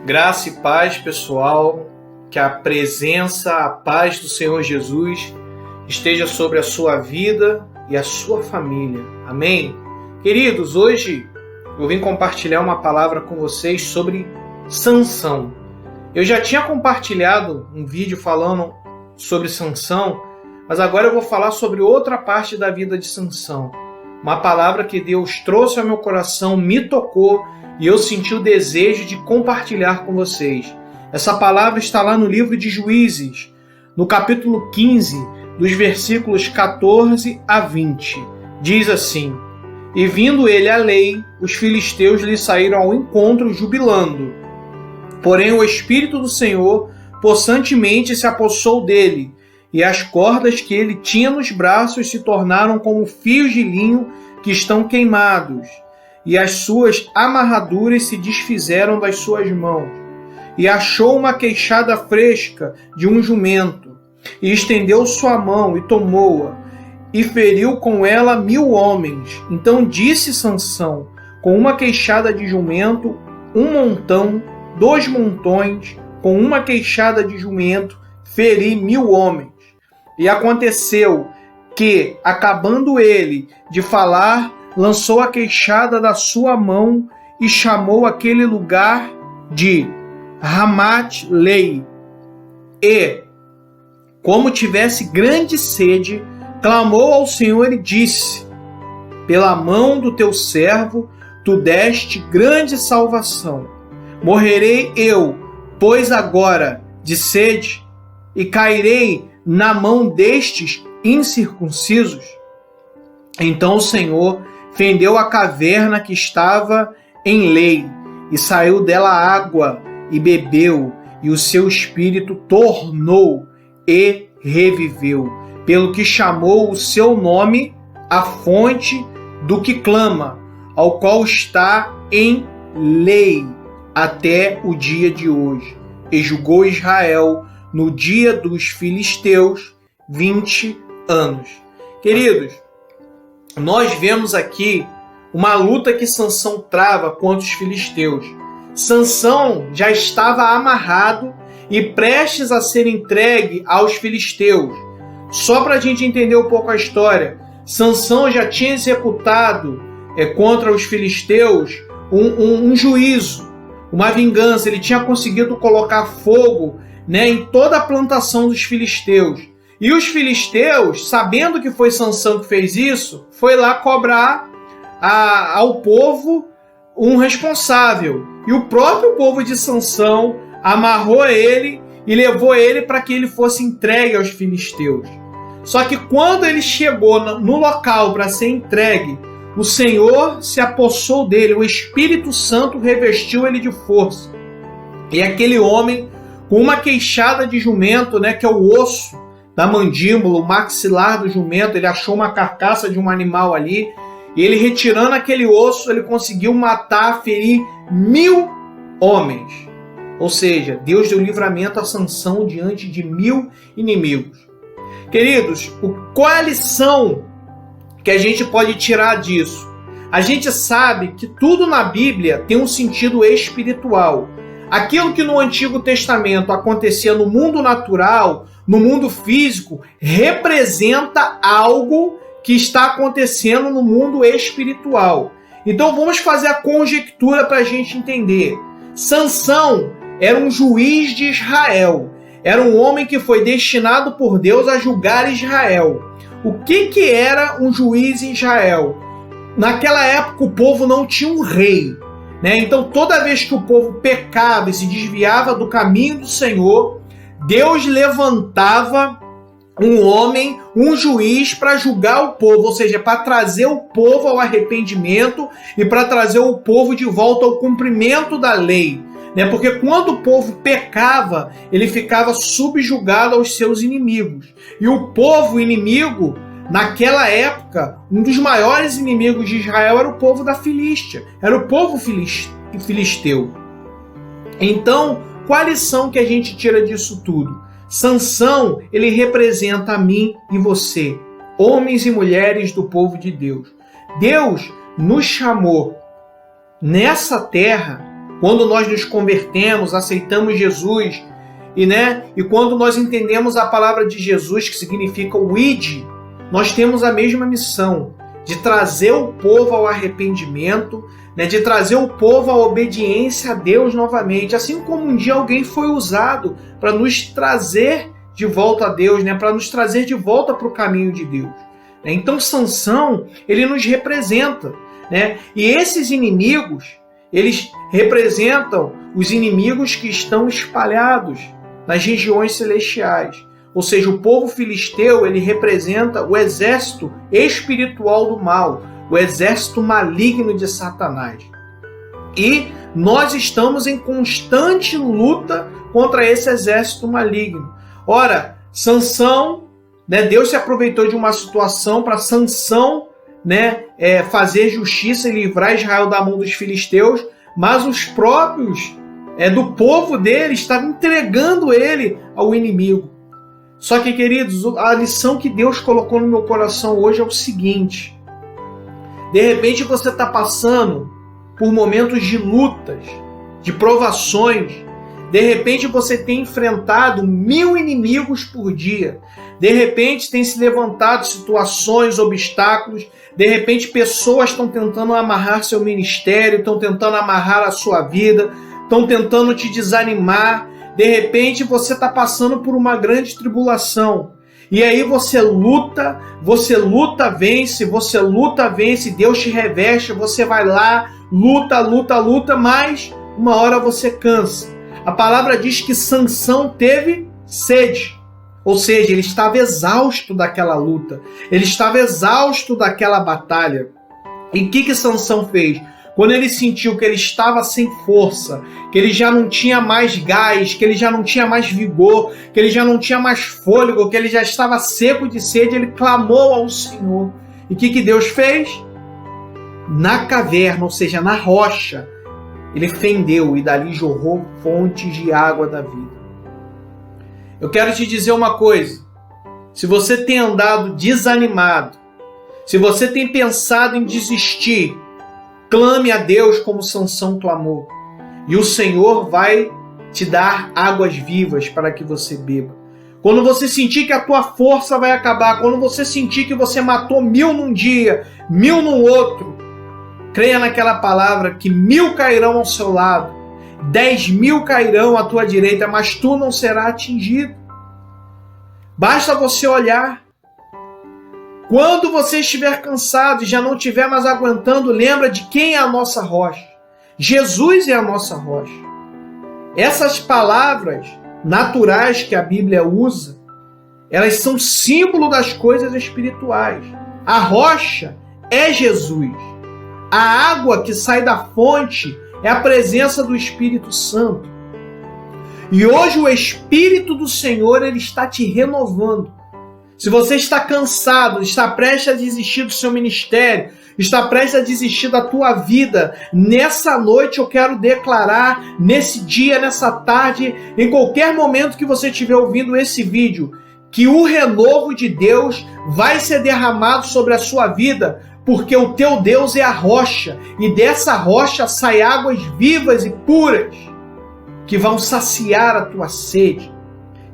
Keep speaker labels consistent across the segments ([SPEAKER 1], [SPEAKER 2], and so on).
[SPEAKER 1] Graça e paz, pessoal, que a presença, a paz do Senhor Jesus esteja sobre a sua vida e a sua família. Amém? Queridos, hoje eu vim compartilhar uma palavra com vocês sobre Sansão. Eu já tinha compartilhado um vídeo falando sobre Sansão, mas agora eu vou falar sobre outra parte da vida de Sansão. Uma palavra que Deus trouxe ao meu coração, me tocou, e eu senti o desejo de compartilhar com vocês. Essa palavra está lá no livro de Juízes, no capítulo 15, dos versículos 14 a 20. Diz assim: E vindo ele à lei, os filisteus lhe saíram ao encontro jubilando. Porém o Espírito do Senhor possantemente se apossou dele, e as cordas que ele tinha nos braços se tornaram como fios de linho que estão queimados, e as suas amarraduras se desfizeram das suas mãos. E achou uma queixada fresca de um jumento, e estendeu sua mão e tomou-a, e feriu com ela 1000 homens. Então disse Sansão: com uma queixada de jumento, 1 montão, 2 montões, com uma queixada de jumento, feri 1000 homens. E aconteceu que, acabando ele de falar, lançou a queixada da sua mão e chamou aquele lugar de Ramat-Lei. E, como tivesse grande sede, clamou ao Senhor e disse: Pela mão do teu servo, tu deste grande salvação. Morrerei eu, pois agora, de sede, e cairei na mão destes incircuncisos? Então o Senhor fendeu a caverna que estava em Lei, e saiu dela água, e bebeu, e o seu espírito tornou e reviveu, pelo que chamou o seu nome a fonte do que clama, ao qual está em Lei até o dia de hoje. E julgou Israel no dia dos filisteus 20 anos. Queridos, nós vemos aqui uma luta que Sansão trava contra os filisteus. Sansão já estava amarrado e prestes a ser entregue aos filisteus. Só para a gente entender um pouco a história, Sansão já tinha executado contra os filisteus um juízo, uma vingança. Ele tinha conseguido colocar fogo, em toda a plantação dos filisteus. E os filisteus, sabendo que foi Sansão que fez isso, foi lá cobrar ao povo um responsável. E o próprio povo de Sansão amarrou ele e levou ele para que ele fosse entregue aos filisteus. Só que quando ele chegou no local para ser entregue, o Senhor se apossou dele, o Espírito Santo revestiu ele de força. E aquele homem, com uma queixada de jumento, que é o osso da mandíbula, o maxilar do jumento, ele achou uma carcaça de um animal ali, e ele, retirando aquele osso, ele conseguiu matar, ferir 1000 homens. Ou seja, Deus deu livramento a Sansão diante de 1000 inimigos. Queridos, qual é a lição que a gente pode tirar disso? A gente sabe que tudo na Bíblia tem um sentido espiritual. Aquilo que no Antigo Testamento acontecia no mundo natural, no mundo físico, representa algo que está acontecendo no mundo espiritual. Então vamos fazer a conjectura para a gente entender. Sansão era um juiz de Israel. Era um homem que foi destinado por Deus a julgar Israel. O que era um juiz em Israel? Naquela época o povo não tinha um rei. Então toda vez que o povo pecava e se desviava do caminho do Senhor, Deus levantava um homem, um juiz, para julgar o povo, ou seja, para trazer o povo ao arrependimento e para trazer o povo de volta ao cumprimento da lei. Porque quando o povo pecava, ele ficava subjugado aos seus inimigos. E o povo inimigo, naquela época, um dos maiores inimigos de Israel era o povo da Filístia, era o povo filisteu. Então, qual a lição que a gente tira disso tudo? Sansão, ele representa a mim e você, homens e mulheres do povo de Deus. Deus nos chamou nessa terra quando nós nos convertemos, aceitamos Jesus, e quando nós entendemos a palavra de Jesus, que significa o ide, nós temos a mesma missão de trazer o povo ao arrependimento, de trazer o povo à obediência a Deus novamente, assim como um dia alguém foi usado para nos trazer de volta a Deus, para nos trazer de volta para o caminho de Deus. Então Sansão, ele nos representa, e esses inimigos, eles representam os inimigos que estão espalhados nas regiões celestiais. Ou seja, o povo filisteu, ele representa o exército espiritual do mal, o exército maligno de Satanás. E nós estamos em constante luta contra esse exército maligno. Ora, Sansão, Deus se aproveitou de uma situação para Sansão, fazer justiça e livrar Israel da mão dos filisteus, mas os próprios do povo dele estavam entregando ele ao inimigo. Só que, queridos, a lição que Deus colocou no meu coração hoje é o seguinte: de repente você está passando por momentos de lutas, de provações, de repente você tem enfrentado 1000 inimigos por dia, de repente tem se levantado situações, obstáculos, de repente pessoas estão tentando amarrar seu ministério, estão tentando amarrar a sua vida, estão tentando te desanimar. De repente você está passando por uma grande tribulação. E aí você luta, vence, Deus te reveste, você vai lá, luta, mas uma hora você cansa. A palavra diz que Sansão teve sede. Ou seja, ele estava exausto daquela luta. Ele estava exausto daquela batalha. E o que Sansão fez? Quando ele sentiu que ele estava sem força, que ele já não tinha mais gás, que ele já não tinha mais vigor, que ele já não tinha mais fôlego, que ele já estava seco de sede, ele clamou ao Senhor. E o que Deus fez? Na caverna, ou seja, na rocha, ele fendeu e dali jorrou fontes de água da vida. Eu quero te dizer uma coisa: se você tem andado desanimado, se você tem pensado em desistir, clame a Deus como Sansão clamou, e o Senhor vai te dar águas vivas para que você beba. Quando você sentir que a tua força vai acabar, quando você sentir que você matou 1000 num dia, 1000 no outro, creia naquela palavra que 1000 cairão ao seu lado, 10.000 cairão à tua direita, mas tu não serás atingido. Basta você olhar. Quando você estiver cansado e já não estiver mais aguentando, lembra de quem é a nossa rocha. Jesus é a nossa rocha. Essas palavras naturais que a Bíblia usa, elas são símbolo das coisas espirituais. A rocha é Jesus. A água que sai da fonte é a presença do Espírito Santo. E hoje o Espírito do Senhor, ele está te renovando. Se você está cansado, está prestes a desistir do seu ministério, está prestes a desistir da tua vida, nessa noite eu quero declarar, nesse dia, nessa tarde, em qualquer momento que você estiver ouvindo esse vídeo, que o renovo de Deus vai ser derramado sobre a sua vida, porque o teu Deus é a rocha, e dessa rocha saem águas vivas e puras, que vão saciar a tua sede,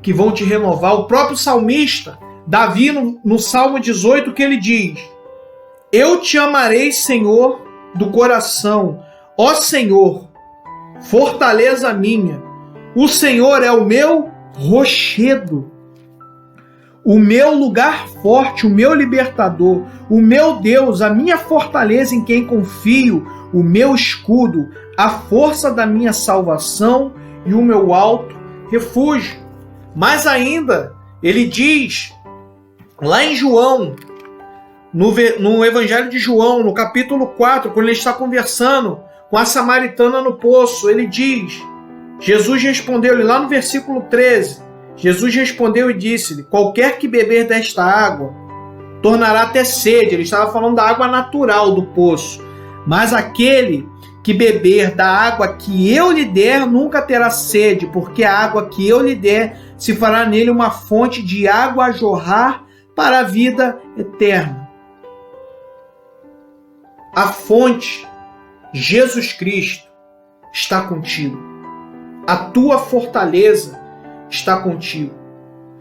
[SPEAKER 1] que vão te renovar. O próprio salmista, Davi, no Salmo 18, que ele diz: eu te amarei, Senhor, do coração, ó Senhor, fortaleza minha, o Senhor é o meu rochedo, o meu lugar forte, o meu libertador, o meu Deus, a minha fortaleza em quem confio, o meu escudo, a força da minha salvação e o meu alto refúgio. Mas ainda, ele diz, lá em João, no Evangelho de João, no capítulo 4, quando ele está conversando com a samaritana no poço, ele diz, Jesus respondeu-lhe, lá no versículo 13, Jesus respondeu e disse-lhe, qualquer que beber desta água, tornará a ter sede. Ele estava falando da água natural do poço. Mas aquele que beber da água que eu lhe der, nunca terá sede, porque a água que eu lhe der se fará nele uma fonte de água a jorrar para a vida eterna. A fonte, Jesus Cristo, está contigo. A tua fortaleza está contigo.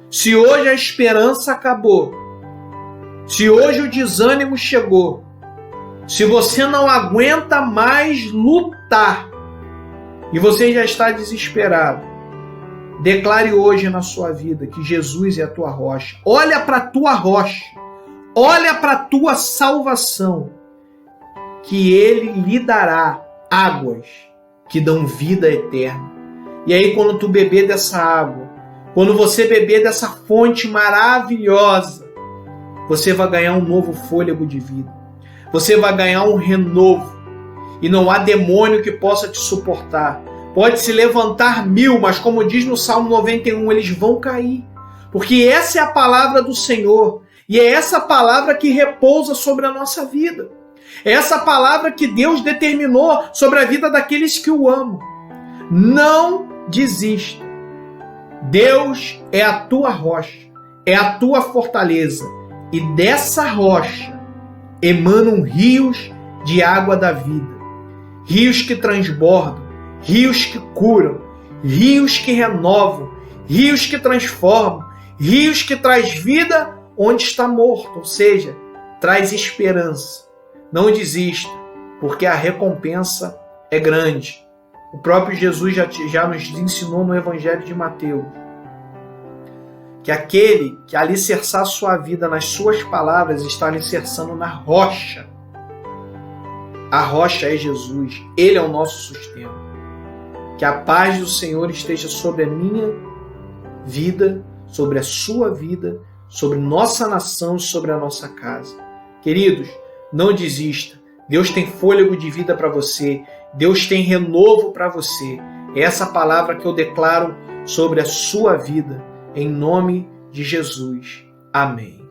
[SPEAKER 1] Se hoje a esperança acabou, se hoje o desânimo chegou, se você não aguenta mais lutar e você já está desesperado, declare hoje na sua vida que Jesus é a tua rocha. Olha para a tua rocha, olha para a tua salvação, que Ele lhe dará águas que dão vida eterna. E aí quando tu beber dessa água, quando você beber dessa fonte maravilhosa, você vai ganhar um novo fôlego de vida. Você vai ganhar um renovo. E não há demônio que possa te suportar. Pode se levantar 1000, mas como diz no Salmo 91, eles vão cair. Porque essa é a palavra do Senhor. E é essa palavra que repousa sobre a nossa vida. É essa palavra que Deus determinou sobre a vida daqueles que o amam. Não desista. Deus é a tua rocha, é a tua fortaleza. E dessa rocha emanam rios de água da vida. Rios que transbordam, rios que curam, rios que renovam, rios que transformam, rios que traz vida onde está morto, ou seja, traz esperança. Não desista, porque a recompensa é grande. O próprio Jesus já nos ensinou no Evangelho de Mateus que aquele que alicerçar sua vida nas suas palavras está alicerçando na rocha. A rocha é Jesus. Ele é o nosso sustento. Que a paz do Senhor esteja sobre a minha vida, sobre a sua vida, sobre nossa nação e sobre a nossa casa. Queridos, não desista. Deus tem fôlego de vida para você. Deus tem renovo para você. É essa palavra que eu declaro sobre a sua vida. Em nome de Jesus. Amém.